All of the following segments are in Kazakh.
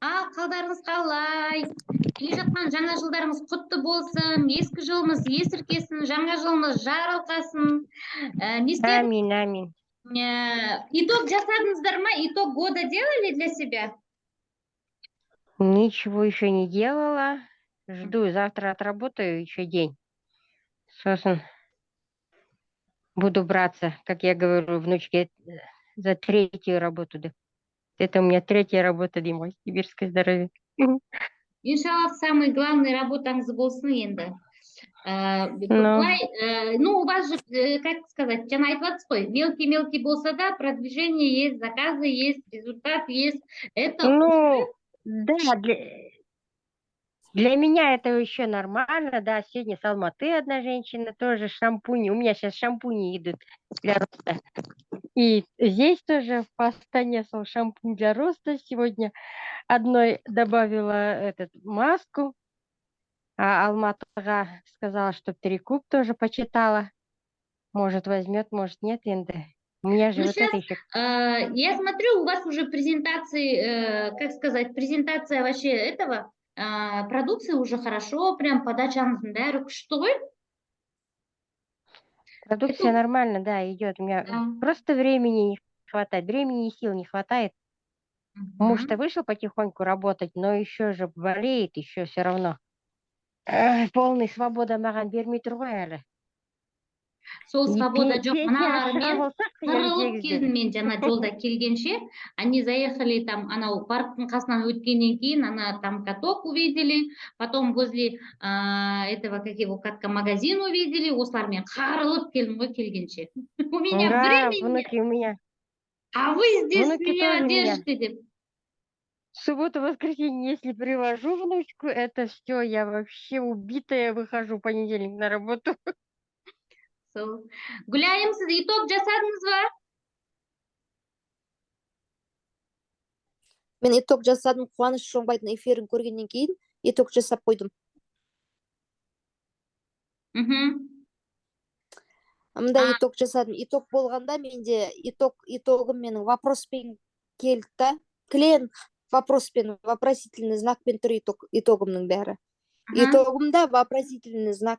Қалдарыңыз қалай? Келе жатқан жаңа жылдарыңыз құтты болсын. Ескі жылымыз есіркесін, жаңа жылымыз жарылқасын. Не істедіңіз? Амин, амин. Итог жасадыңыздар ма? Итог года делали для себя? Ничего еще не делала. Жду, завтра отработаю еще день. Собственно, буду браться, как я говорю, внучке, за третью работу. Да. Это у меня третья работа, Дима, сибирское здоровье. Иншаллах, самый главный работаңыз болсын енді. Ну, у вас же, как сказать, жаңа айтып жатсыз ғой, мелкий-мелкий болса да, продвижение есть, заказы есть, результат есть. Это Ну, да, для меня это еще нормально, да. Сегодня с Алматы одна женщина тоже шампуни. У меня сейчас шампуни идут для роста. И здесь тоже по Астане шампунь для роста. Сегодня одной добавила маску. А Алматыга сказала, что перекуп тоже почитала. Может, возьмет, может, нет. У меня же Ну, вот сейчас, это еще. Я смотрю, у вас уже презентации, как сказать, презентация вообще этого продукции уже хорошо, прям подачаңыздың бәрі күшті ғой. Продукция нормально, да, идет. У меня просто времени не хватает, времени и сил не хватает. Муж-то вышел потихоньку работать, но еще же болеет, еще все равно. Полный свобода маған бермей тұр ғой әлі. Сол свобода жоқ, мыналармен қырылып келдім мен жаңа жолда келгенше. Они заехали там, анау парктың қасынан өткеннен кейін, ана там каток увидели, потом возле этого, как его, катка магазин увидели, осылармен қырылып келдім ғой келгенше. У меня времени нет. У меня. А вы здесь меня держите деп. В субботу-воскресенье, если привожу внучку, это все, я вообще убитая выхожу в понедельник на работу. Гүлайым, сіз итог жасадыңыз ба? Мен итог жасадым, Қуаныш Шоңбайдың эфирін көргеннен кейін итог жасап қойдым. Мындай итог жасадым. Итог болғанда менде итогым менің вопроспен келді да. Клиент вопроспен, вопросительный знакпен тұр итогымның бәрі. Итогымда вопросительный знак.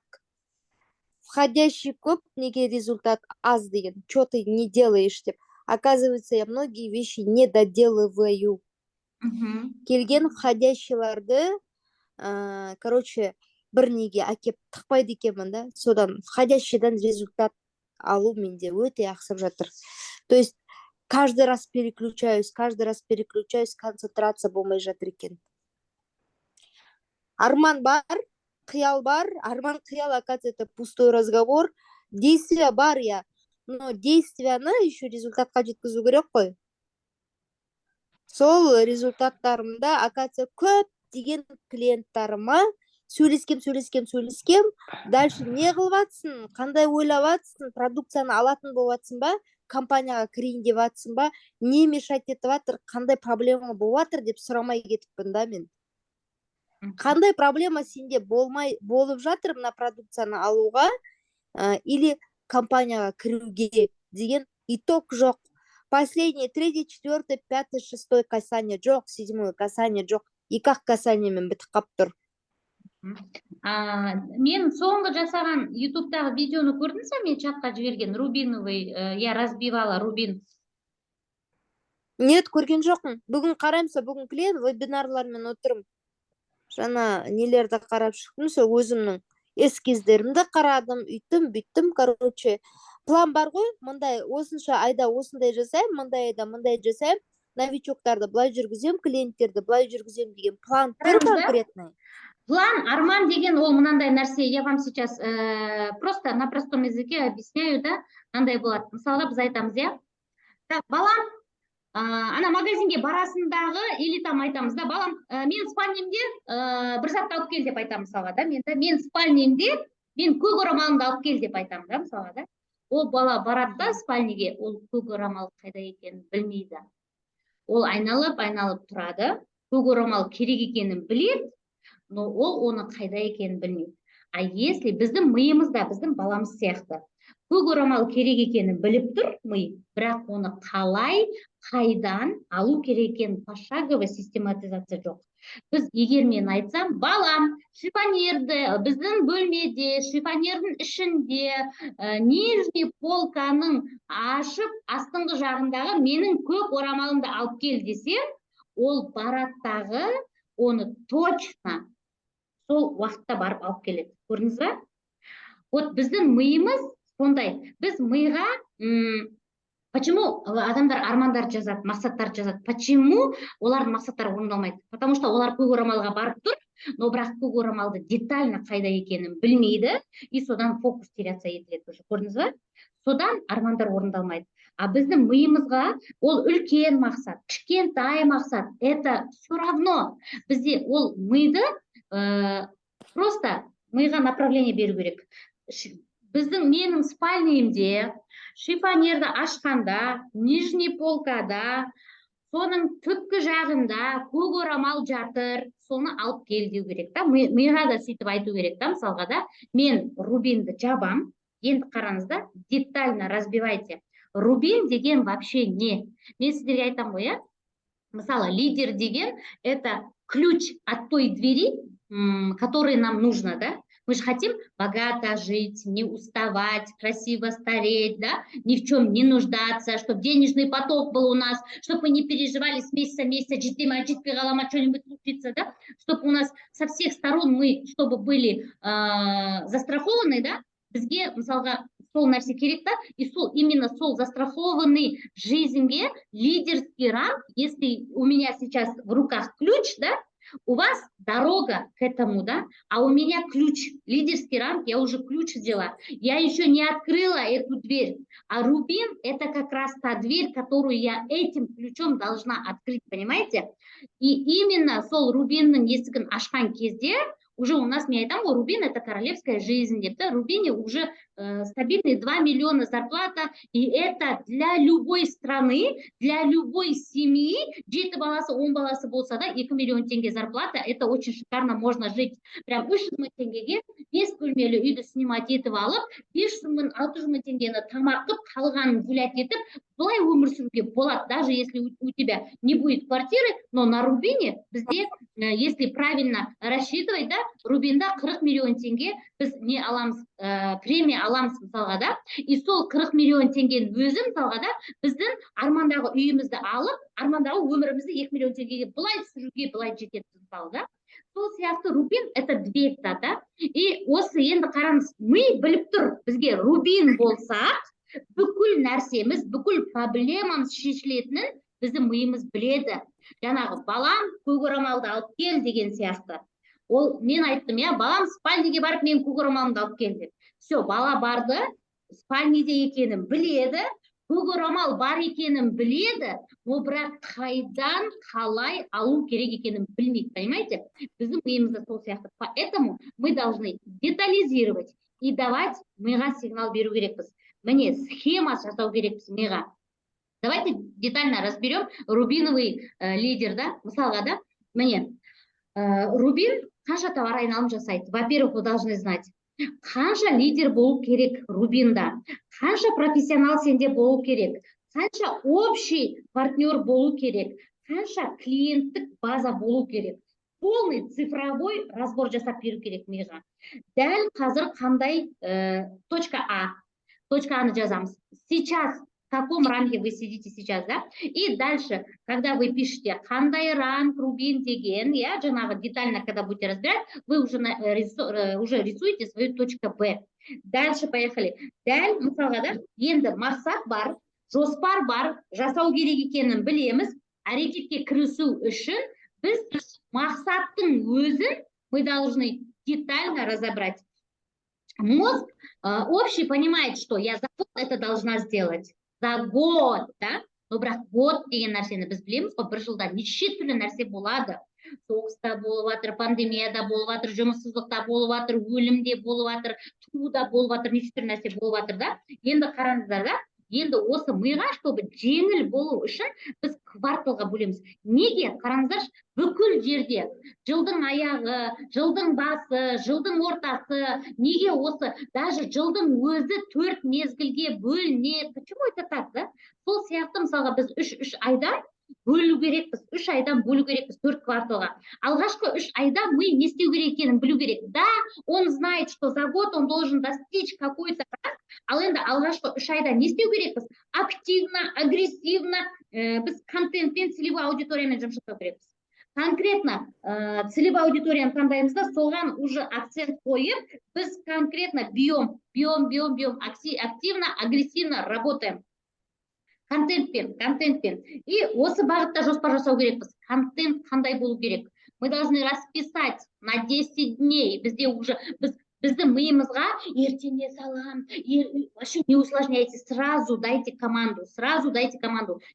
Входящий көп, неге результат аз деген. Что ты не делаешь деп. Оказывается, я многие вещи не доделываю. Келген входящийларды, короче, бір неге әкеп тықпайды екенмін да. Содан входящийдан результат алу менде өте ақсап жатыр. То есть, каждый раз переключаюсь, концентрация болмай жатыр екен. Арман бар, қиял бар, арман қиял, оказывается, это пустой разговор. Действие бар, но действияны еще результатқа жеткізу керек қой. Сол результаттарымда, оказывается, көп деген клиенттарыма сөйлескем. Дальше не қылып атсың, қандай ойлап атсың, продукцияны алатын болып атсың ба, компанияға кірейін деп атсың ба, не мешать етіп атыр, қандай проблема болып атыр деп сұрамай кетіппін да мен. Қандай проблема сенде болып жатыр мына продукцияны алуға или компанияға кіруге деген итог жоқ. Последнее, 3, 4, 5, 6 касание жоқ, 7 касание жоқ. Екі-ақ касаниемен бітіп қалып тұр. Мен соңғы жасаған ютубтағы видеоны көрдіңіз бе, мен чатқа жіберген рубиновый, я разбивала рубин. Нет, көрген жоқпын. Бүгін қараймса, бүгін клиент вебинарлармен отырым. Жаңа нелерді қарап шықтым, сол өзімнің эскиздерімді қарадым, үйттім, короче. План бар ғой, мындай, осынша айда осындай жасайым, мындай айда мындай жасайым, новичоктарды былай жүргізем, клиенттерді былай жүргізем деген план тұр конкретный. План, арман деген ол мынандай нәрсе, я вам сейчас просто на простом языке объясняю, да, мынандай болады. Мысалы, біз айтамыз, я, так, балам, ана магазинге барасындағы, или там айтамыз, да, балам, мен спальнемде бір затты алып кел деп айтамын, мысалға, да, мен спальнемде, мен көк орамалымды алып кел деп айтамын, да, мысалға, да. Ол бала барады да спальнеге, ол көк орамал қайда екенін білмейді. Ол айналып тұрады, көк орамал керек екенін біледі, но ол оны қайда екенін білмейді. А если біздің миымызда, біздің баламыз сияқты, көк орамал керек екенін біліп тұр ми, бірақ оны қалай қайдан алу керек екенін пошаговый систематизация жоқ. Біз егер мен айтсам, балам, шифонерді біздің бөлмеде, шифонердің ішінде нижний полканың ашып, астыңғы жағындағы менің көк орамалымды алып кел десем, ол бараттағы оны точно сол уақытта барып алып келеді. Көрдіңіз ба? Вот біздің миымыз сондай. Біз миға почему адамдар армандар жазады, мақсаттар жазады? Почему олардың мақсаттары орындалмайды? Потому что олар көк орамалға барып тұр, но бірақ көк орамалды детально қайда екенін білмейді, и содан фокус теряться етіледі. Көрдіңіз ба? Содан армандар орындалмайды. А біздің миымызға ол үлкен мақсат, кішкентай мақсат, это все равно. Бізде ол миды просто миға направление беру керек. Біздің менің спальныйымде шифонерді ашқанда, нижний полкада, соның түпкі жағында көк орамал жатыр, соны алып кел деу керек. Миға да сөйтіп айту керек. Мысалға да, мен рубинді жабам, енді қараңызда, детально разбивайте. Рубин деген вообще не? Мен сіздерге айтам ғой, мысалы, лидер деген это ключ от той двери, который нам нужно, да? Мы же хотим богато жить, не уставать, красиво стареть, да? Ни в чем не нуждаться, чтобы денежный поток был у нас, чтобы мы не переживали с месяца в месяц, жетпей қалама, что-нибудь случится, да? Чтобы у нас со всех сторон мы, чтобы были застрахованы, да? Бізге, мысалға, сол нәрсе керек, да? И именно сол застрахованный жизньге лидерский ранг, если у меня сейчас в руках ключ, да? У вас дорога к этому, да? А у меня ключ, лидерский ранг, я уже ключ взяла. Я еще не открыла эту дверь. А рубин – это как раз та дверь, которую я этим ключом должна открыть, понимаете? И именно сол рубиннің есігін ашқан кезде уже у нас, мен айтам, рубин – это королевская жизнь, да? Рубине уже стабильные 2 миллиона зарплата, и это для любой страны, для любой семьи, 7 баласы, 10 баласы болса да, 2 миллион тенге зарплата, это очень шикарно, можно жить. Прям 300 мың теңгеге 5 бөлмелі үйді снимать етіп алып, 500 мың, 600 мың теңгені тамақ қып, қалғанын гулять етіп, былай өмір сүруге болады, даже если у тебя не будет квартиры, но на рубине бізде, если правильно рассчитывать, да, рубинда 40 миллион теңге біз не аламыз, премия аламыз мысалға, да, и сол 40 миллион теңгені өзі мысалға, да, біздің армандағы үйімізді алып, армандағы өмірімізді 2 миллион теңгеге былай сүруге былай жетеді мысалға, да. Сол сияқты рубин это дверь, да, и осы енді қараңыз, ми біліп тұр, бізге рубин болса, бүкіл нәрсеміз, бүкіл проблемамыз шешілетінін біздің миымыз біледі. Жаңағы балам көк орамалды алып кел деген сияқты. Ол мен айттым, балам спальниге барып мен көк орамалымды алып кел деп. Все, бала барды, спальниде екенін біледі, көк орамал бар екенін біледі, но бірақ қайдан қалай алу керек екенін білмейді, понимаете? Біздің миымызда сол сияқты. Поэтому мы должны детализировать и давать миға сигнал беру керекпіз. Міне схема жасау керекпіз миға. Давайте детально разберем рубиновый лидер, да? Мысалға, да? Міне, рубин қанша товар айналым жасайды? Во-первых, вы должны знать, қанша лидер болу керек рубинда, қанша профессионал сенде болу керек, қанша общий партнер болу керек, қанша клиенттік база болу керек. Полный цифровой разбор жасап беру керек миға. Дәл қазір қандай точка Аны жазамыз. Сейчас, в каком ранге вы сидите сейчас, да? И дальше, когда вы пишете қандай ранг рубин деген, жаңағы детально, когда будете разбирать, вы уже рисуете свою точку Б. Дальше поехали. Дәл, мысалға, да, енді мақсат бар, жоспар бар, жасау керек екенін білеміз, әрекетке кірісу үшін біз мақсаттың өзін мы должны детально разобрать. Мозг общий понимает, что я за год это должна сделать. За год, да? Но бірақ год деген нәрсені біз білеміз, ғой, бір жылда неше түрлі нәрсе болады. Соғыста болып жатыр, пандемияда болып жатыр, жұмыссыздықта болып жатыр, өлімде болып жатыр, тууда болып жатыр, неше түрлі нәрсе болып жатыр, да? Енді қараңыздар, да? енді осы миға, чтобы жеңіл болу үшін біз кварталға бөлеміз. Неге? Қараңыздаршы, бүкіл жерде жылдың аяғы, жылдың басы, жылдың ортасы, неге осы даже жылдың өзі 4 мезгілге бөлінеді? Почему это так, да? Сол сияқты мысалға біз үш айдан бөлу керекпіз, 3 айдан бөлу керекпіз 4 кварталға. Алғашқы 3 айда мы не істеу керек екенін білу керек. Да, он знает, что за год он должен достичь какой-то, ал енді алғашқы 3 айда не істеу керекпіз? Активно, агрессивно біз контентпен, целевой аудиториямен жұмыс жасау керекпіз. Конкретно целевой аудиторияны таңдаймыз да, соған уже акцент қойып, біз конкретно бьем, активно, агрессивно работаем. Контентпен. И осы бағытта жоспар жасау керекпіз. Контент қандай болу керек? Мы должны расписать на 10 дней. Бізде уже біздің миымызға ертеңге салам, вообще не усложняйте, сразу дайте команду.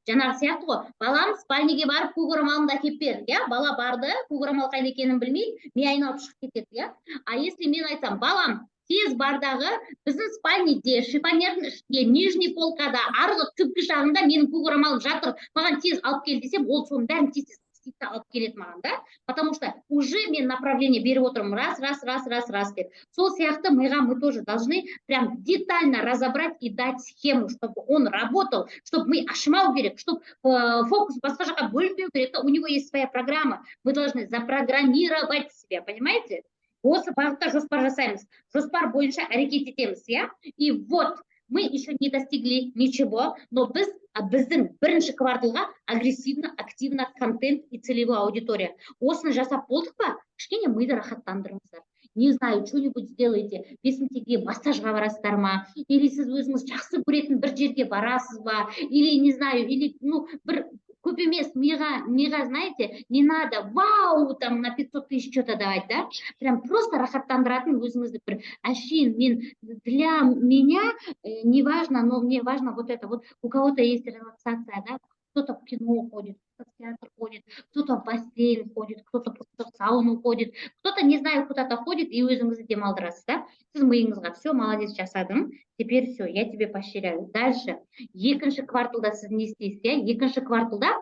Жаңағы сияқты ғой, балам спальниге барып көк орамалымды әкеліп бер, иә? Бала барды, көк орамал қайда екенін білмей, ми айналып шығып кетеді, иә? А если мен айтсам, балам, тез бардағы біздің спальниде, шифонердің ішінде, нижний полкада, арғы түпкі жағында менің көк орамалым жатыр, маған тез алып кел десем, ол соның бәрін тез алып келеді маған, да? Потому что уже мен направление беріп отырмын, раз деп. Сол сияқты миға мы тоже должны прям детально разобрать и дать схему, чтобы он работал, чтобы мы ашмау керек, чтобы фокус басқа жаққа бөлінбеу керек, у него есть своя программа, мы должны запрограммировать себя, понимаете? Осы бағытта жоспар жасаймыз, жоспар бойынша әрекет етеміз, иә? И вот, мы еще не достигли ничего, но біздің бірінші кварталға агрессивно, активно контент и целевая аудитория. Осыны жасап болдық па? Кішкене миды рахаттандырыңыздар. Не знаю, что-нибудь сделайте, бесімтеге массажға барасыздар ма, или сіз өзіңіз жақсы көретін бір жерге барасыз ба, или не знаю, или бір көп емес, миға, знаете, не надо, вау, там на 500 тысяч что-то давать, да? Прям просто рахаттандыратын өзіңізді бір әшейін, для меня не важно, но мне важно вот это. Вот у кого-то есть релаксация, да? Кто-то в кино ходит, кто-то в театр ходит, кто-то в бассейн ходит, кто-то просто в сауну ходит, кто-то, не знаю, куда-то ходит и өзіңізді демалдырасыз, да? Сіз миыңызға, все, молодец, жасадым, теперь все, я тебе поощряю. Дальше, екінші кварталда сіз не істейсіз, иә? Екінші кварталда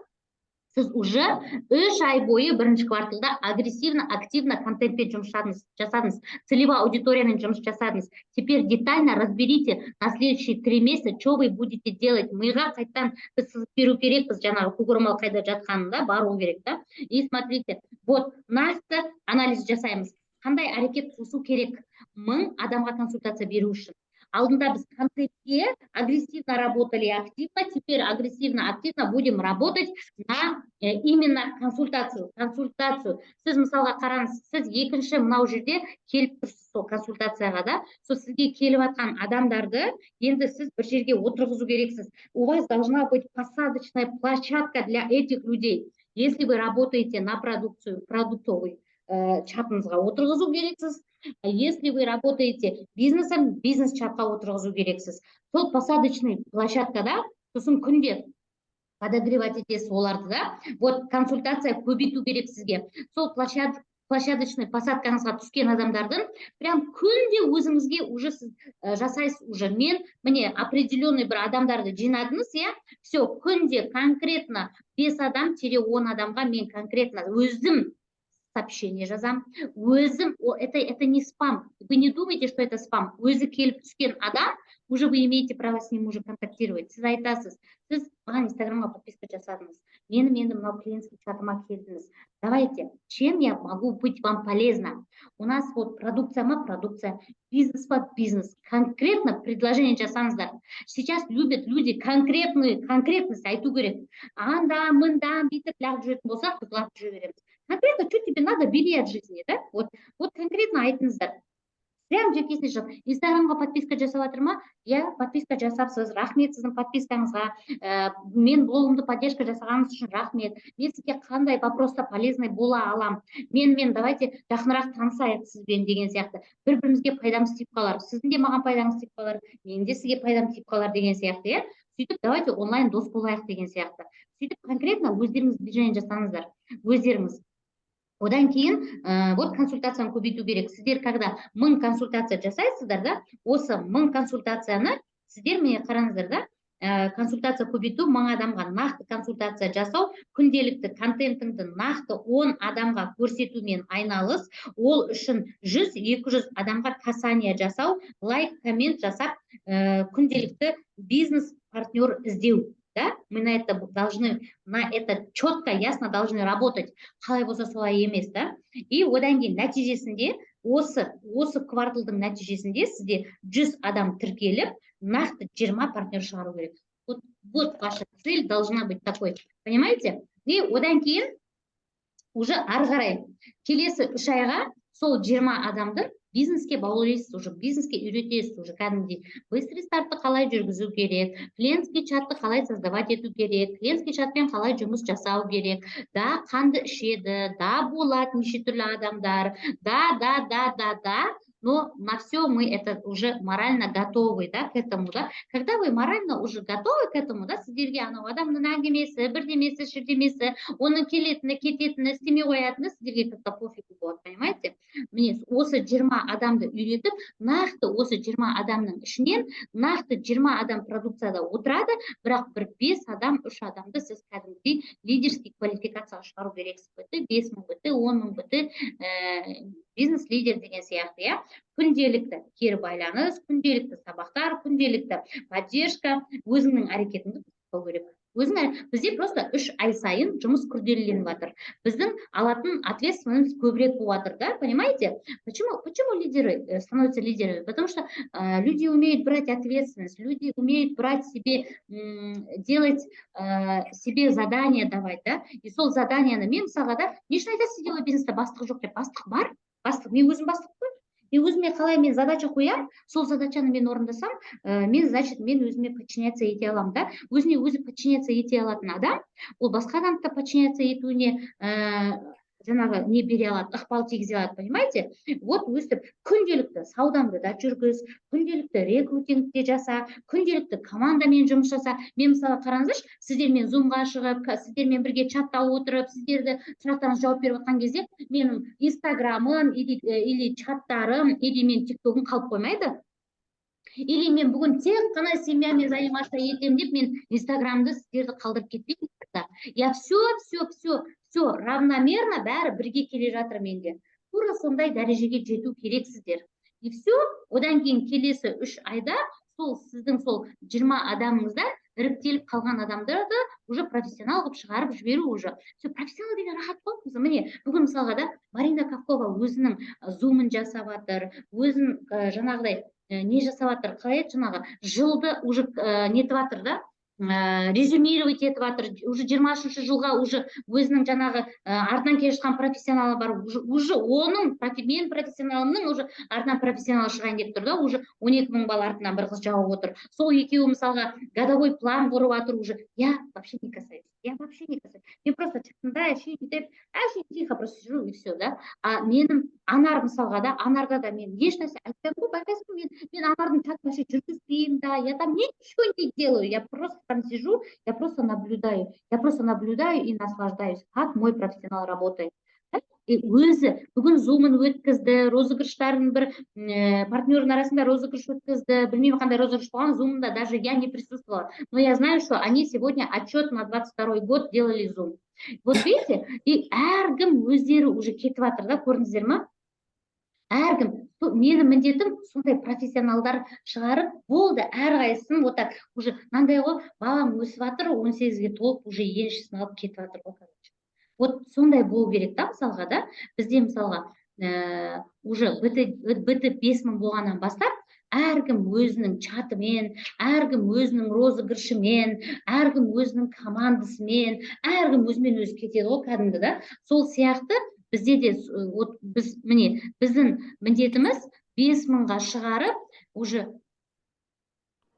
сіз уже 3 ай бойы бірінші кварталда агрессивно, активно контентпен жұмыс жасадыңыз, целевой аудиториямен жұмыс жасадыңыз. Теперь детально разберите на следующие 3 месяца, что вы будете делать. Миға қайттан біз беру керекпіз, жаңағы көк орамал қайда жатқанында бару керек, да? И смотрите, вот нақты анализ жасаймыз. Қандай әрекет қосу керек 1000 адамға консультация беру үшін? Алдында біз контентке агрессивно работали активно, теперь агрессивно, активно будем работать на именно консультацию. Сіз мысалға қараңыз, сіз екінші мынау жерде келіп тұрсыз сол консультацияға, да? Сол сізге келіп атқан адамдарды енді сіз бір жерге отырғызу керексіз. У вас должна быть посадочная площадка для этих людей. Если вы работаете на продуктовый чатыңызға отырғызу керексіз. Если вы работаете бизнесом, бизнес-чатқа отырғызу керексіз. Сол посадочный площадкада, сосын күнде подогревать етесіз оларды, да? Вот консультация көбейту керек сізге. Сол площадочный посадкаңызға түскен адамдардың прям күнде өзіңізге уже сіз жасайсыз уже. Міне определенный бір адамдарды жинадыңыз, иә? Все, күнде конкретно 5 адам-10 адамға мен конкретно өзім сообщение жазам. Өзім, это не спам. Вы не думайте, что это спам. Өзі келіп түскен адам, уже вы имеете право с ним уже контактировать. Сіз айтасыз, сіз маған инстаграмға подписка жасадыңыз. Мені мынау клиентский чатыма келдіңіз. Давайте, чем я могу быть вам полезна? У нас вот продукция, бизнес под бизнес. Конкретно предложение жасаңыздар. Сейчас любят люди конкретность айту керек. Анда, мында, бүйтіп лағып жүретін болсақ, біз лағып жүре береміз. Конкретно, что тебе надо, бери от жизни, да? Вот конкретно айтыңыздар. Прям жекесіне шығып, инстаграмға подписка жасап жатыр ма? Я подписка жасапсыз, рахмет сіздің подпискаңызға. Мен блогымды поддержка жасағаныңыз үшін рахмет. Мен сізге қандай вопроста полезный бола алам. Мен давайте жақынырақ танысайық сізбен деген сияқты. Бір-бірімізге пайдамыз тиіп қалар. Сіздің де маған пайдаңыз тиіп қалар, менің де сізге пайдам тиіп қалар деген сияқты, иә? Сөйтіп, давайте онлайн дос болайық деген сияқты. Сөйтіп, конкретно өздеріңіз движение жасаңыздар. Өздеріңіз. Одан кейін, вот консультацияны көбейту керек. Сіздер, когда 1000 консультация жасайсыздар, да, осы 1000 консультацияны сіздер мені қараңыздар, да, консультация көбейту, 1000 адамға нақты консультация жасау, күнделікті контентіңді нақты 10 адамға көрсетумен айналыс, ол үшін 100-200 адамға касание жасау, лайк, коммент жасап, күнделікті бизнес партнер іздеу. Да? Мы на это четко, ясно должны работать. Қалай болса солай емес, да? И одан кейін нәтижесінде, осы кварталдың нәтижесінде сізде 100 адам тіркеліп, нақты 20 партнер шығару керек. Вот ваша цель должна быть такой. Понимаете? И одан кейін уже ары қарай келесі 3 айға сол 20 адамды бизнеске баулайсыз, уже бизнеске үйретесіз, уже кәдімгідей быстрый стартты қалай жүргізу керек, клиентский чатты қалай создавать ету керек, клиентский чатпен қалай жұмыс жасау керек, да, қанды ішеді, да, болады неше түрлі адамдар, да, но на все мы это уже морально готовы, да, к этому, да. Когда вы морально уже готовы к этому, да, сіздерге анау адамның әңгімесі, бірдемесі, шірдемесі, оның келетіні, кететіні, істемей қоятыны сіздерге как-то пофигу болады, понимаете? Міне, осы 20 адамды үйретіп, нақты осы 20 адамның ішінен, нақты 20 адам продукцияда отырады, бірақ бір 5 адам, 3 адамды сіз кәдімгідей лидерский квалификацияға шығару керексіз. 5 мың біті, 10 мың біті, бизнес-лидер деген сияқты, иә. Күнделікті кері байланыс, күнделікті сабақтар, күнделікті поддержка, өзіңнің әрекетіңді жасау керек. Бізде просто 3 ай сайын жұмыс күрделеніп жатыр. Біздің алатын ответственность көбірек болып жатыр, да, понимаете? Почему лидеры становятся лидерами? Потому что люди умеют брать ответственность, люди умеют брать себе, делать себе задания давать, да, и сол заданияны мен мысалға да, не үшін айтасыз сіздерге бизнесте бастық жоқ деп? Бастық бар, бастық, мен өзім бастық қой. И өзіме қалай мен задача қоям, сол задачаны мен орындасам, мен өзіме подчиняться ете алам, да. Өзіне өзі подчиняться ете алатын адам, ол басқа адамды подчиняться етуіне жаңағы не бере алады, ықпал тигізе алады, понимаете? Вот өстіп, күнделікті саудаңды да жүргіз, күнделікті рекрутингте жаса, күнделікті командамен жұмыс жаса. Мен мысалы қараңыздаршы, сіздермен зумға шығып, сіздермен бірге чатта отырып, сіздерді сұрақтарыңызға жауап беріп отқан кезде, менің инстаграмым или чаттарым, или мен тиктогым қалып қоймайды. Или мен бүгін тек қана семьямен заниматься етем деп, мен инстаграмды сіздерді қалдырып кетпеймін. Я все равномерно бәрі бірге келе жатыр менде. Тура сондай дәрежеге жету керексіздер. И все, одан кейін келесі 3 айда сол сіздің сол 20 адамыңыздан іріктеліп қалған адамдарды уже профессионал қылып шығарып жіберу уже. Все, профессионал деген рахат қой. Міне, бүгін мысалға да Марина Кавкова өзінің зумын жасап жатыр, өзін жаңағыдай не жасап жатыр, қалай еді жаңағы жылды уже нетіп жатыр да, резюмировать етіп жатыр, уже 23 жылға уже өзінің жаңағы артынан келе жатқан профессионалы бар, уже оның мен профессионалымның уже артынан профессионал шығайын деп тұр да, уже 12 000 бала артынан бір қыз жауып отыр. Сол екеуі мысалға годовой план құрып жатыр уже. Я вообще не касаюсь. Мен просто чатында тихо просто сижу и все, да. А менің Анар мысалға да, Анарда да мен ешнәрсе айтпаймын ғой, байқайсың, мен Анардың чатын вообще жүргізбеймін, да, я там ничего не делаю, я просто там сижу, я просто наблюдаю и наслаждаюсь, как мой профессионал работает. И өзі бүгін зумын өткізді, розыгрыштарын бір партнердің арасында розыгрыш өткізді, білмеймін қандай розыгрыш болған, зумында даже я не присутствовала, но я знаю, что они сегодня отчет на 22 год делали зум. Вот видите, и әркім өздері уже кетіп жатыр да, көрдіңіздер ма? Әркім, менің міндетім сондай профессионалдар шығарып, болды, әрқайсысын вот так уже мынандай ғой, балам өсіп жатыр, 18-ге толып уже еншісін алып кетіп жатыр ғой. Вот сондай болу керек та, мысалға да, бізде мысалға уже біті 5 000 болғаннан бастап, әркім өзінің чатымен, әркім өзінің розыгрышымен, әркім өзінің командасымен, әркім өзімен өзі кетеді ғой кәдімгі да. Сол сияқты бізде де біздің міндетіміз 5 000-ға шығарып, уже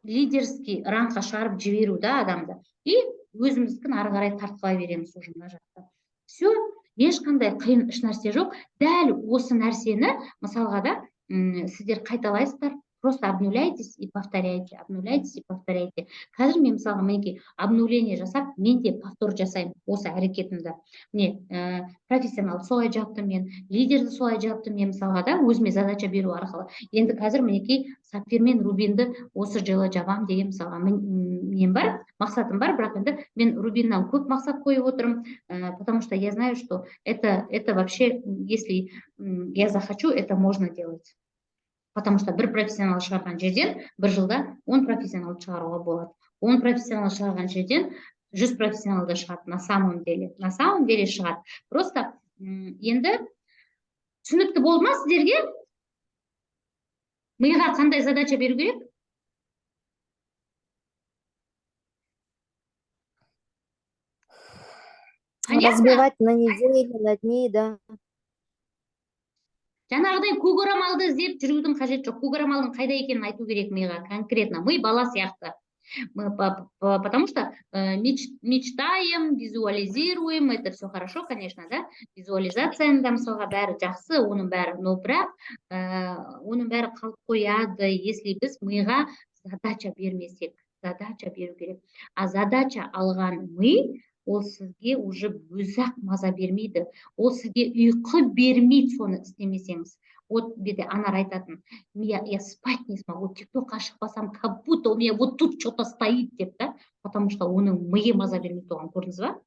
лидерский рангқа шығарып жіберу да адамды. И өзіміздікін ары қарай тартқылай береміз уже мына жақта. Все, ешқандай қиын еш нәрсе жоқ. Дәл осы нәрсені мысалға да сіздер қайталайсыздар, Просто обнуляйтесь и повторяйте, обнуляйтесь и повторяйте. Қазір мен мысалға мінекей обнуление жасап, мен де повтор жасаймын осы әрекетімді. Міне профессионал солай жаптым мен, лидерді солай жаптым мен мысалға да өзіме задача беру арқылы. Енді қазір мінекей сапфир мен рубинді осы жылы жабам деген мысалға мен бар, мақсатым бар, бірақ енді мен рубиннан көп мақсат қойып отырмын, потому что я знаю, что это вообще, если я захочу, это можно делать. Потому что бір профессионал шығарған жерден бір жылда 10 профессионал шығаруға болады. 10 профессионал шығарған жерден 100 профессионалды шығады на самом деле шығады. Просто енді түсінікті болды ма сіздерге? Миға қандай задача беру керек? Разбивать на недели, на дни, да. Жаңағыдай көк орамалды іздеп жүрудің қажеті жоқ. Көк орамалдың қайда екенін айту керек миға конкретно. Ми бала сияқты. Потому что мечтаем, визуализируем, это все хорошо, конечно, да, визуализацияның да мысалға бәрі жақсы, оның бәрі, но бірақ оның бәрі қалып қояды, если біз миға задача бермесек, задача беру керек. А задача алған ми, ол сізге уже өзақ маза бермейді, ол сізге ұйқы бермейді соны істемесеңіз. Вот беде Анар айтатын, я спать не смогу, тикток ашып басам, как будто у меня вот тут что-то стоит деп, да? Потому что оның миы маза бермейді оған, көрдіңіз ба?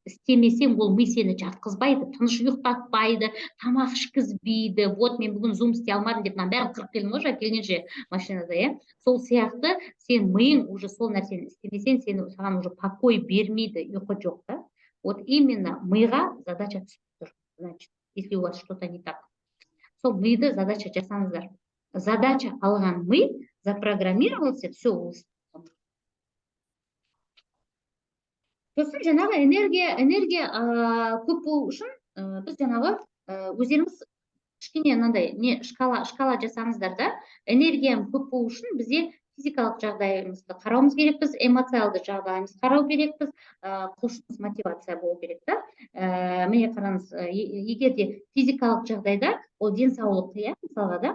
Істемесең, ол ми сені жатқызбайды, тыныш ұйықтатпайды, тамақ ішкізбейді. Вот мен бүгін зум істей алмадым деп, мына бәрін қырып келдім ғой, келгенше машинада, иә? Сол сияқты сен миың уже сол нәрсені істемесең, саған уже покой бермейді, ұйқы жоқ, да? Вот именно миға задача түсіп тұр, значит, если у вас что-то не так. Сол миды задача жасаңыздар. Задача алған ми запрограммировался, все. Сосын жаңағы энергия көп болу үшін біз жаңағы өздеріңіз кішкене мынандай не шкала жасаңыздар да, энергия көп болу үшін бізде физикалық жағдайымызды қарауымыз керекпіз, эмоциалды жағдайымызды қарау керекпіз, құлшыныс мотивация болу керек та. Міне қараңыз, егер де физикалық жағдайда ол денсаулық, иә, мысалға да,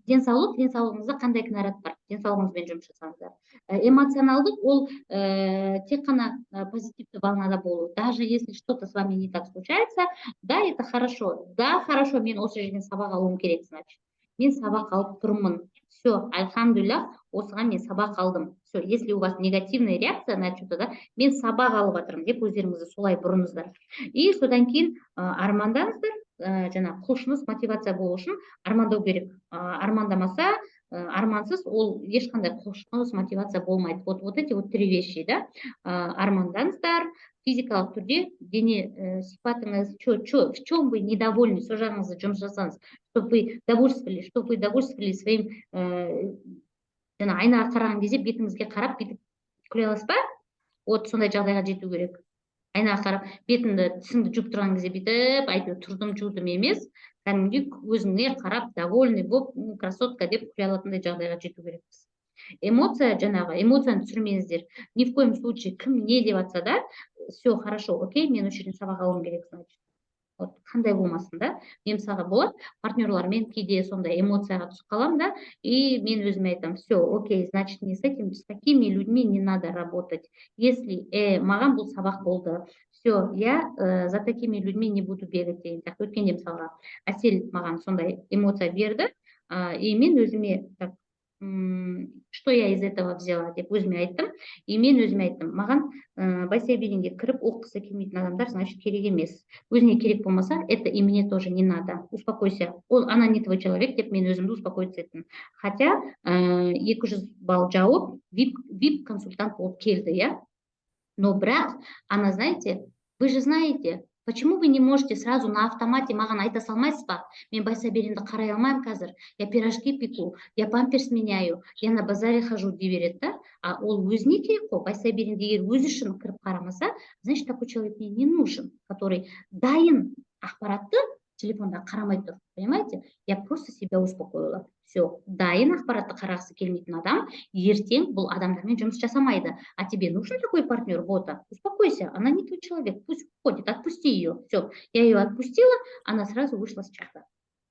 денсаулығыңызда қандай кінәрат бар, денсаулығыңызбен жұмыс жасаңыздар. Эмоционалдық ол тек қана позитивті волнада болу. Даже если что-то с вами не так случается, да, это хорошо. Да, хорошо, мен осы жерден сабақ алуым керек, значит. Мен сабақ алып тұрмын. Все, альхамдулиллах, осыған мен сабақ алдым. Все, если у вас негативная реакция на что-то, да, мен сабақ алып жатырмын деп өздеріңізді солай бұрыңыздар. И содан кейін армандаңыздар, жаңа құлшыныс мотивация болу үшін армандау керек. Армандамаса, армансыз ол ешқандай құлшыныс мотивация болмайды. Вот эти вот три вещи, да, армандаңыздар, физикалық түрде дене сипатыңыз, в чем вы недовольны, сол жағыңызды жұмыс жасаңыз, чтобы вы довольствовали своим, жаңа айнаға қараған кезде бетіңізге қарап бүйтіп күле аласыз ба? Вот сондай жағдайға жету керек. Айнаға қарап, бетіңді, тісіңді жуып тұрған кезде бүйтіп, айтып тұрдым, жудым емес, кәдімгідей өзіңе қарап, довольный болып, красотка деп күле алатындай жағдайға жету керекпіз. Эмоция, жаңағы, эмоцияны түсірмеңіздер. Ни в коем случае кім не деп жатса да, все хорошо, окей, мен осы жерден сабақ алуым керек, значит. Вот қандай болмасын да, мен мысалға болады, партнерлармен кейде сондай эмоцияға түсіп қаламын да, и мен өзіме айтамын, все, окей, значит, с такими людьми не надо работать. Если маған бұл сабақ болды, все, я за такими людьми не буду бегать деген сияқты. Өткенде мысалға Әсел маған сондай эмоция берді, и мен өзіме так, что я из этого взяла деп өзіме айттым, и мен өзіме айттым, маған бассейнге кіріп оқысы келмейтін адамдар, значит, керек емес. Өзіне керек болмаса, это и мне тоже не надо. Успокойся. Она не твой человек деп мен өзімді успокоиться еттім. Хотя 200 балл жауып, VIP консультант болып келді, я. Но бірақ, она, знаете, вы же знаете, почему вы не можете сразу на автомате маған айта салмайсыз ба? Мен Байсаберинді қарай алмаймын қазір. Я пирожки пеку, я памперс меняю, я на базаре хожу дей береді, да? А ол өзіне керек қой, Байсаберинді егер өзі үшін кіріп қарамаса, значит, такой человек мне не нужен, который дайын ақпаратты телефонда қарамай тұр. Понимаете? Я просто себя успокоила. Все, дайын ақпаратты қарағысы келмейтін адам, ертең бұл адамдармен жұмыс жасамайды. А тебе нужен такой партнер, бота? Успокойся, она не твой человек, пусть уходит, отпусти ее. Все, я ее отпустила, она сразу вышла с чата.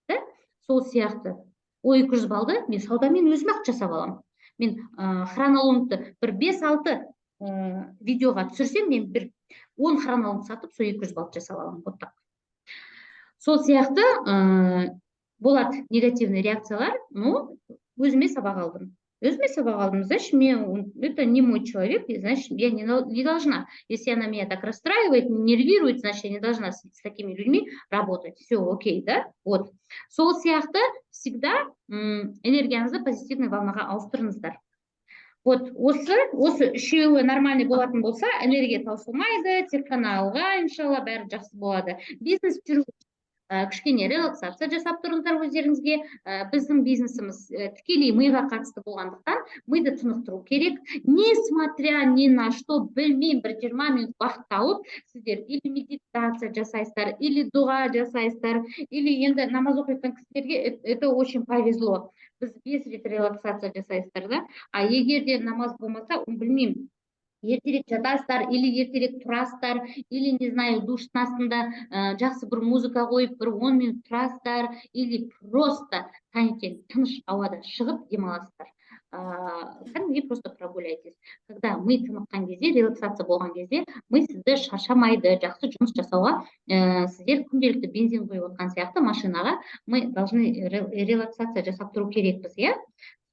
Да? Сол сияқты о 200 балды мен саудамен өзім ақ жасап аламын. Мен хронологты бір 5-6 видеоға түсірсем, мен бір 10 хронолог сатып, сол 200 балды жасап аламын. Вот так. Сол сияқты болады негативный реакциялар, но өзіме сабақ алдым. Значит, это не мой человек, и значит, я не должна, если она меня так расстраивает, нервирует, значит, я не должна с такими людьми работать. Все, окей, да? Вот. Сол сияқты всегда энергияңызды позитивный волнаға ауыстырыңыздар. Вот осы үшеуі нормальный болатын болса, энергия таусылмайды, тек қана алға, иншалла, бәрі жақсы болады. Бизнес жүру кішкене релаксация жасап тұрыңыздар өздеріңізге. Біздің бизнесіміз тікелей миға қатысты болғандықтан, миды тынықтыру керек. Несмотря ни на что, білмеймін, бір 20 минут уақыт тауып, сіздер или медитация жасайсыздар, или дұға жасайсыздар, или енді намаз оқитын кісілерге это очень повезло. Біз 5 рет релаксация жасайсыздар, да? А егер де намаз болмаса, білмеймін, ертерек жатасыздар, или ертерек тұрасыздар, или, не знаю, душтың астында жақсы бір музыка қойып, бір 10 минут тұрасыздар, или просто таңертең тыныш ауада шығып демаласыздар. Кәдімгідей просто прогуляйтесь. Когда ми тыныққан кезде, релаксация болған кезде, ми сізді шаршамайды, жақсы жұмыс жасауға, сіздер күнделікті бензин құйып отқан сияқты машинаға мы должны релаксация жасап тұру керекпіз, иә?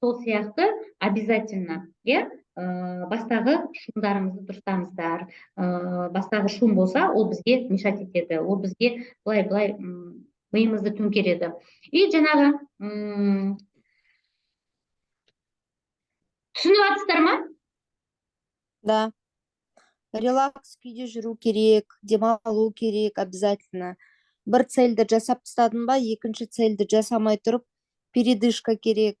Сол сияқты обязательно, иә? Бастағы шумдарымызды дұрыстаңыздар. Бастағы шум болса, ол бізге мешать етеді, ол бізге былай миымызды төңкереді. И жаңағы түсініп жатсыздар ма? Да. Релакс күйде жүру керек, демалу керек обязательно. Бір цельді жасап тастадың ба, екінші цельді жасамай тұрып, передышка керек.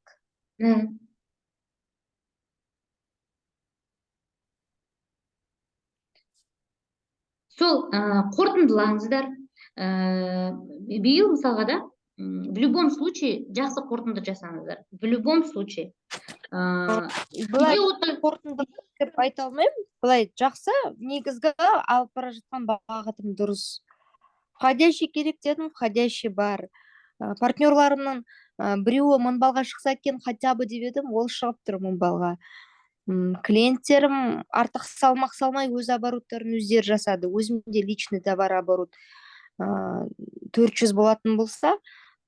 Сол қорытындылаңыздар. Биыл мысалға да, в любом случае жақсы қорытынды жасаңыздар. В любом случае. Былай қорытынды деп айта алмаймын. Былай жақсы, негізгі алып бара жатқан бағытым дұрыс. Входящий керек дедім, входящий бар. Партнерларымның біреуі 1000 балға шықса екен, хотя бы деп едім, ол шығып тұр 1000 балға. Клиенттерім артық салмақ салмай өз обороттарын өздері жасады. Өзімде личный товар оборот 400 болатын болса,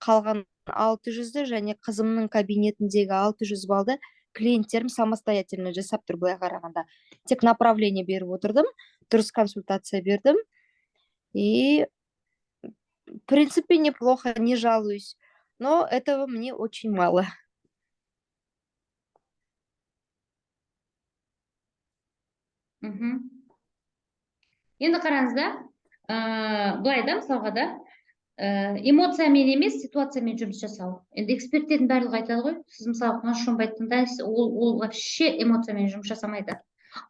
қалған 600-ді және қызымның кабинетіндегі 600 балды клиенттерім самостоятельно жасап тұр былай қарағанда. Тек направление беріп отырдым, дұрыс консультация бердім. И в принципе неплохо, не жалуюсь. Но этого мне очень мало. Енді қараңызда, былай да, мысалға да, эмоциямен емес, ситуациямен жұмыс жасау. Енді эксперттердің барлығы айтады ғой, сіз мысалы Қуаныш тыңдайсыз, ол вообще эмоциямен жұмыс жасамайды.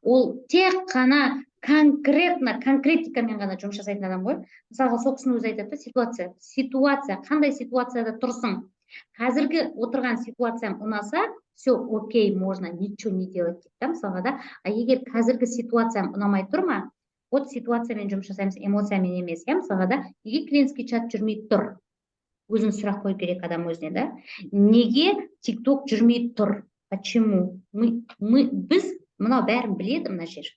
Ол тек қана конкретикамен ғана жұмыс жасайтын адам ғой. Мысалға сол кісінің өзі айтады, ситуация, қандай ситуацияда тұрсың? Қазіргі отырған ситуациям ұнаса, все окей, можно ничего не делать, мысалға да. А егер қазіргі ситуациям ұнамай тұр ма, вот ситуациямен жұмыс жасаймыз, эмоциямен емес, мысалға да, неге клиентский чат жүрмей тұр? Өзін сұрақ қою керек адам өзіне, да? Неге TikTok жүрмей тұр? Почему? Біз мынау бәрін біледі, мына жер.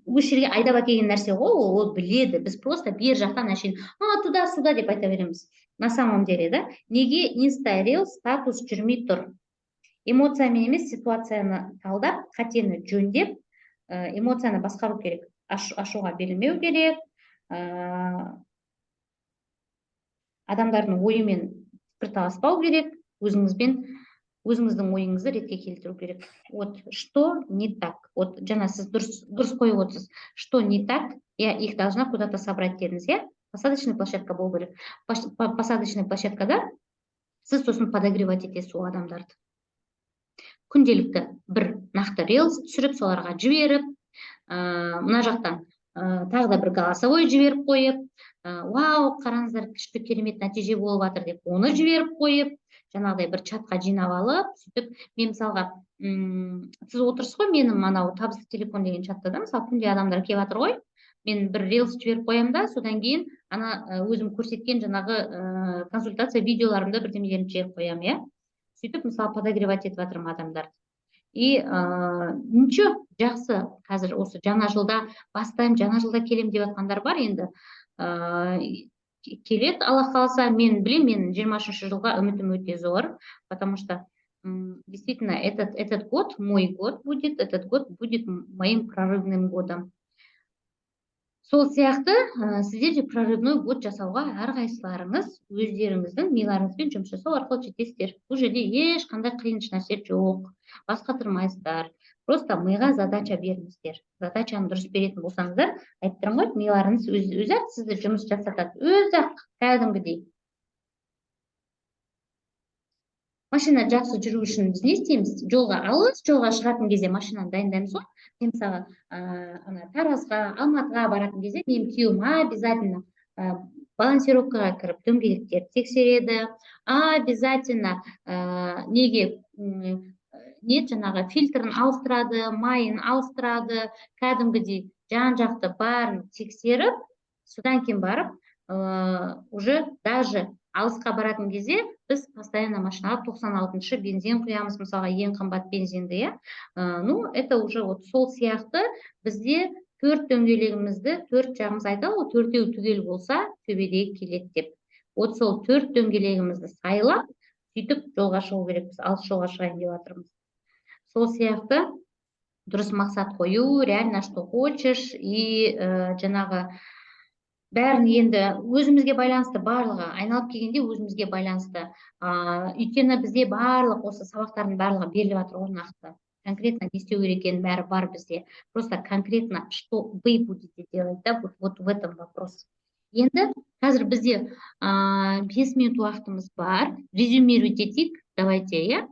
Осы жерге айдап әкелген нәрсе ғой, ол біледі. Біз просто бер жақтан әшейін, туда-сюда деп айта береміз. На самом деле, да? Неге Insta статус жүрмей тұр? Эмоциямен емес, ситуацияны талдап, қатені жөндеп, эмоцияны басқару керек. Ашуға берілмеу керек, адамдардың ойымен пікірталаспау керек, өзіңіздің ойыңызды ретке келтіру керек. Вот что не так? Вот жаңа сіз дұрыс қойып отырсыз. Что не так? Я их должна куда-то собрать дедіңіз, иә? Посадочная площадка болу керек. Посадочная площадкада сіз сосын подогревать етесіз ол адамдарды. Күнделікті бір нақты рилс түсіріп, соларға жіберіп, мына жақтан тағы да бір голосовой жіберіп қойып, вау, қараңыздар, күшті керемет нәтиже болып жатыр деп, оны жіберіп қойып, жаңағыдай бір чатқа жинап алып, сөйтіп, мен мысалға, сіз отырсыз ғой, менің анау табысты телефон деген чатта да, мысалы, күнде адамдар келіп жатыр ғой, мен бір рилс жіберіп қоямын да, содан кейін ана өзім көрсеткен жаңағы консультация видеоларымда бірдемелерін жіберіп қоямын, иә. Сөйтіп мысалы подогревать етіп жатырмын адамдарды. И ничего, жақсы. Қазір осы жаңа жылда бастаймын, жаңа жылда келем деп жатқандар бар енді. Келет, Алла қаласа, мен білем, мен 23-ші жылға үмітім өте зор, потому что действительно этот год, мой год будет, этот год будет моим прорывным годом. Сол сияқты сіздер де прорывной год жасауға әрқайсыларыңыз өздеріңіздің миларыңызбен жұмыс жасау арқылы жетесіздер. Бұл жерде ешқандай қиын нәрсе жоқ. Бас қатырмайсыздар. Просто миға задача беріңіздер. Задачаны дұрыс беретін болсаңыздар, айтып тұрмын ғой, миларыңыз өзі-ақ сізді жұмыс жасатады. Өзі-ақ кәдімгідей. Машина жақсы жүру үшін біз не істейміз? Алыс жолға шығатын кезде машинаны дайындаймыз ғой. Мен мысалы Таразға, Алматыға баратын кезде менің күйеуім обязательно балансировкаға кіріп дөңгелектерді тексереді. Обязательно неге жаңағы фильтрін ауыстырады, майын ауыстырады, кәдімгідей жан-жақты барын тексеріп, содан кейін барып уже даже алысқа баратын кезде біз постоянно машинаға 96-шы бензин құямыз, мысалға ең қымбат бензинді, иә. Ну, это уже вот сол сияқты бізде 4 дөңгелегімізді, 4 жағымыз айтады ғой, 4-еу түгел болса, төбедегі келеді деп. Вот сол 4 дөңгелегімізді сайлап, сөйтіп жолға шығу керекпіз, алыс жолға шығайын деп жатырмыз. Сол сияқты дұрыс мақсат қою, реально что хочешь, и жаңағы бәрін енді өзімізге байланысты, барлығы айналып келгенде өзімізге байланысты. Өйткені бізде барлық осы сабақтардың барлығы беріліп жатыр ғой нақты. Конкретно не істеу керек екенін бәрі бар бізде. Просто конкретно что вы будете делать, да, вот в этом вопрос. Енді қазір бізде 5 минут уақытымыз бар. Резюмировать етейік, давайте, иә.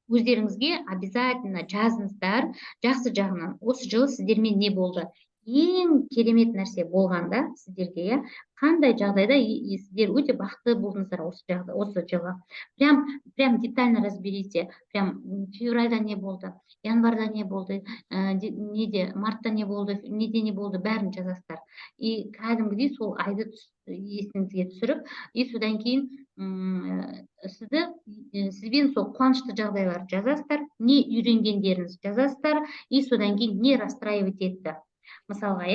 Өздеріңізге обязательно жазыңыздар, жақсы жағынан. Осы жылы сіздермен не болды? Ең керемет нәрсе болғанда сіздерге, қандай жағдайда сіздер өте бақытты болдыңыздар осы жылы. Прям детально разберите. Прям февральда не болды, январда не болды, неде, мартта не болды, неде не болды, бәрін жазасыздар. И кәдімгідей сол айды есіңізге түсіріп, и содан кейін сізбен сол қуанышты жағдайлар жазасыздар, не үйренгендеріңіз жазасыздар, и содан кейін не расстраивать етті. Мысалға,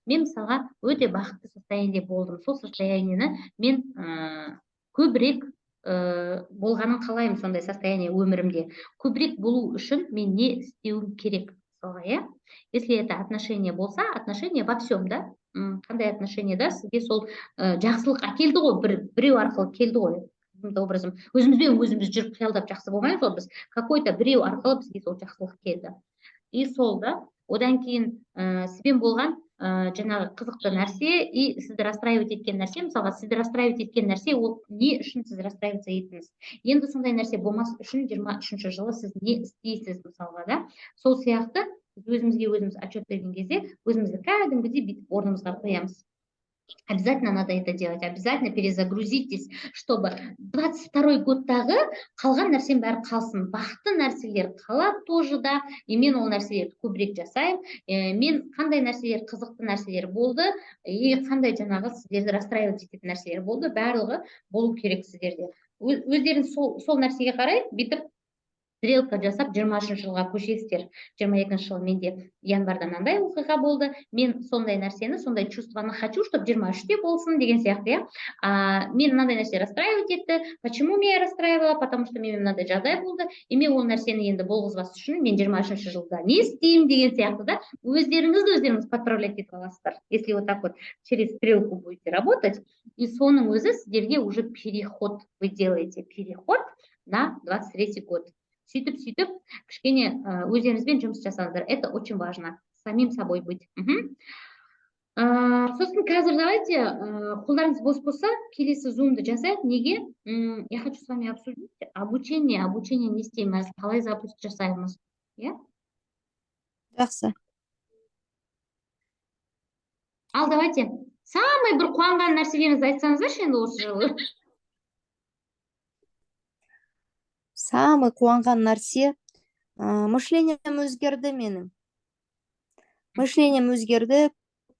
мен мысалға өте бақытты состояниеде болдым. Сол состояниені мен көбірек болғанын қалаймын, сондай состояние өмірімде. Көбірек болу үшін мен не істеуім керек? Мысалға, если это отношение болса, отношение во всем, да? Қандай отношение, да? Сізге сол жақсылық әкелді ғой, біреу арқылы келді ғой. Образом, өзімізбен өзіміз жүріп қиялдап жақсы болмаймыз ғой біз. Какой-то біреу арқылы бізге сол жақсылық келді. И сол, да? Одан кейін сізбен болған жаңағы қызықты нәрсе и сізді расстраивать еткен нәрсе, мысалға сізді расстраивать еткен нәрсе, ол не үшін сіз расстраиваться еттіңіз? Енді сондай нәрсе болмас үшін 23-ші жылы сіз не істейсіз, мысалға, да? Сол сияқты өзімізге өзіміз отчет берген кезде өзімізді кәдімгідей бүйтіп орнымызға қоямыз. Обязательно надо это делать, обязательно перезагрузитесь, чтобы 22-й годтағы қалған нәрсем бәрі қалсын. Бақытты нәрселер қалады тоже, да, и мен ол нәрселерді көбірек жасаймын. Мен қандай нәрселер, қызықты нәрселер болды, и қандай жаңағы сіздерді расстраивать ететін нәрселер болды, барлығы болу керек сіздерде. Өздеріңіз сол нәрсеге қарай бүйтіп стрелка жасап 23-ші жылға көшесіздер. 22-ші жылы менде январда мынандай оқиға болды. Мен сондай нәрсені, сондай чувствоны хочу, чтобы 23-те болсын деген сияқты, иә. Мен мынандай нәрсе расстраивать етті. Почему меня расстраивало? Потому что мен мынандай жағдай болды. И мен ол нәрсені енді болғызбас үшін мен 23-ші жылда не істеймін деген сияқты, да. Өздеріңіз подправлять етіп аласыздар. Если вот так вот через стрелку будете работать, и соның өзі сіздерге уже переход, вы делаете переход на 23-й год. Сөйтіп, кішкене өздеріңізбен жұмыс жасаңыздар. Это очень важно. Самим собой быть. Сосын қазір давайте, қолдарыңыз бос болса, келесі зумды жасайық. Неге? Я хочу с вами обсудить обучение не істейміз, қалай запуск жасаймыз. Жақсы. Ал давайте, самый бір қуанған нәрселеріңізді айтсаңыздаршы енді осы жылы. Самый қуанған нәрсе, мышлением өзгерді менің. Мышлением өзгерді,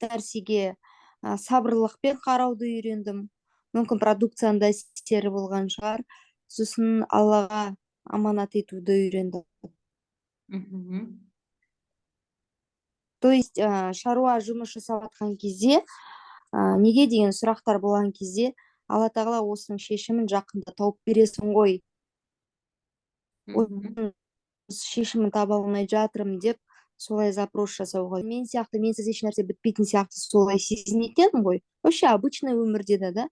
нәрсеге сабырлықпен қарауды үйрендім. Мүмкін продукцияның да әсері болған шығар. Сосын Аллаға аманат етуді үйрендім. Мгм. То есть шаруа жұмыс жасап жатқан кезде, неге деген сұрақтар болған кезде, Алла тағала осының шешімін жақында тауып бересің ғой, Мгм. шешімін таба алмай жатырмын деп солай запрос жасауға. Мен сияқты, менсіз еш нәрсе бітпейтін сияқты солай сезінетін ғой. Вообще обычный өмірде де да.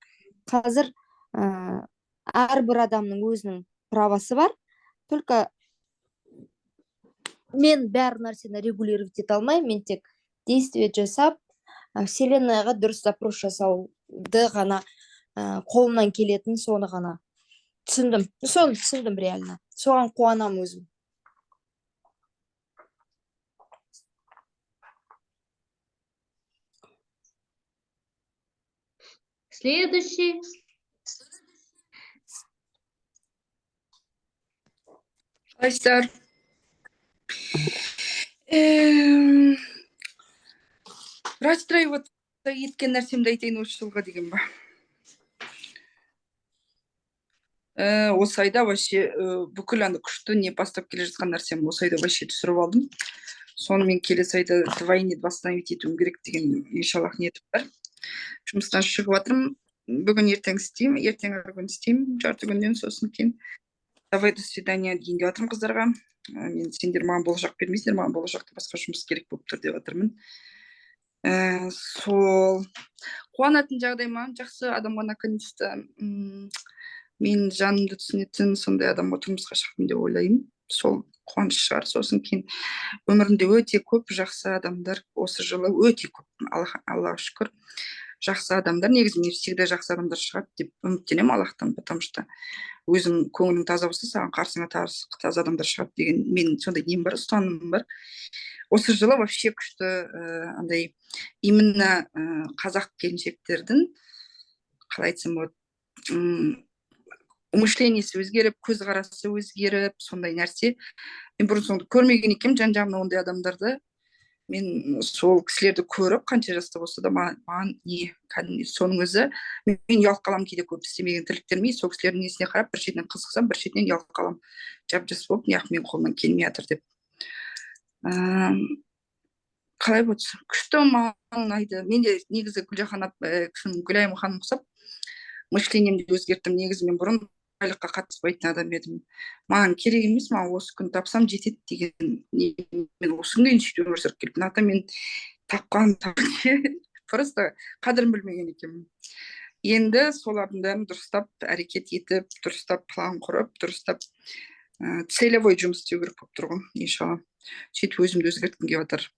Қазір әрбір адамның өзінің правасы бар. Только мен бәр нәрсені регулировать ете алмаймын, мен тек действие жасап, вселенныйға дұрыс запрос жасауды ғана қолымнан келетін соны ғана түсіндім. Соны түсіндім реально. Соған қуанам өзім. Следующий. Arkadaşlar расстраиваться еткен нәрсемді айтайын осы жылға деген ба. Осы айда вообще бүкіл ана күшті не бастап келе жатқан нәрсем осы айда вообще түсіріп алдым. Сонымен келесі айда двойне восстановить етуім керек деген иншаллах ниетім бар. Жұмыстан шығып жатырмын. Бүгін ертең істеймін, ертең күн істеймін, жарты күннен сосын кейін давай до свидания дейін деп жатырмын қыздарға. Мен сендер маған болашақ бермейсіңдер, маған болашақта басқа жұмыс керек болып тұр деп жатырмын. Сол қуанатын жағдай маған жақсы адамға наконец-то мен жанымды түсінетін сондай адамға тұрмысқа шықтым деп ойлаймын. Сол қуаныш шығар. Сосын кейін өмірімде өте көп жақсы адамдар осы жылы өте көп, Аллаға шүкір, жақсы адамдар, негізі мен всегда жақсы адамдар шығады деп үміттенемін Аллахтан, потому что өзің көңілің таза болса, саған қарсыңа таза адамдар шығады деген менің сондай нем бар, ұстанымым бар. Осы жылы вообще күшті андай именно қазақ келіншектердің қалай айтсам болады, мышлениесі өзгеріп, көзқарасы өзгеріп, сондай нәрсе. Мен бұрын соңды көрмеген екенмін жан-жағымда ондай адамдарды. Мен сол кісілерді көріп, қанша жаста болса да маған не соның өзі мен ұялып қаламын кейде көп істемеген тірліктеріме, сол кісілердің несіне қарап бір шетінен қызықсам, бір шетінен ұялып қаламын. Жап-жас болып, неғып менің қолымнан келмей жатыр деп. Қалай болды? Күшті маған ұнайды. Мен де негізі Гүлайым ханым ұқсап, мышлениемді өзгерттім. Негізі мен бұрын байлыққа қатыспайтын адам едім. Маған керек емес, маған осы күн тапсам жетеді деген. Мен осы күнге дейін сөйтіп өмір сүріп келіппін. Ата мен тапқан просто қадірін білмеген екенмін. Енді солардың бәрін дұрыстап әрекет етіп, дұрыстап план құрып, дұрыстап целевой жұмыс істеу керек болып тұр ғой, иншалла. Сөйтіп өзімді өзгерткім келіп жатыр.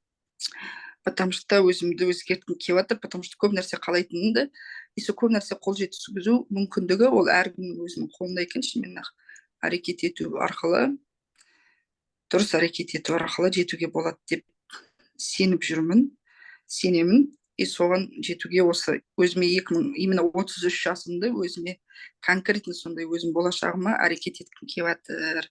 Потому что өзімді өзгерткім келіп жатыр, потому что көп нәрсе қалайтынымды, сол көп нәрсе қол жеткізу мүмкіндігі ол әркімнің өзінің қолында екен. Шынымен әрекет ету арқылы, дұрыс әрекет ету арқылы жетуге болады деп сеніп жүрмін, сенемін. И соған жетуге осы өзіме именно 33 жасымды өзіме конкретно сондай өзім болашағыма әрекет еткім келіп жатыр.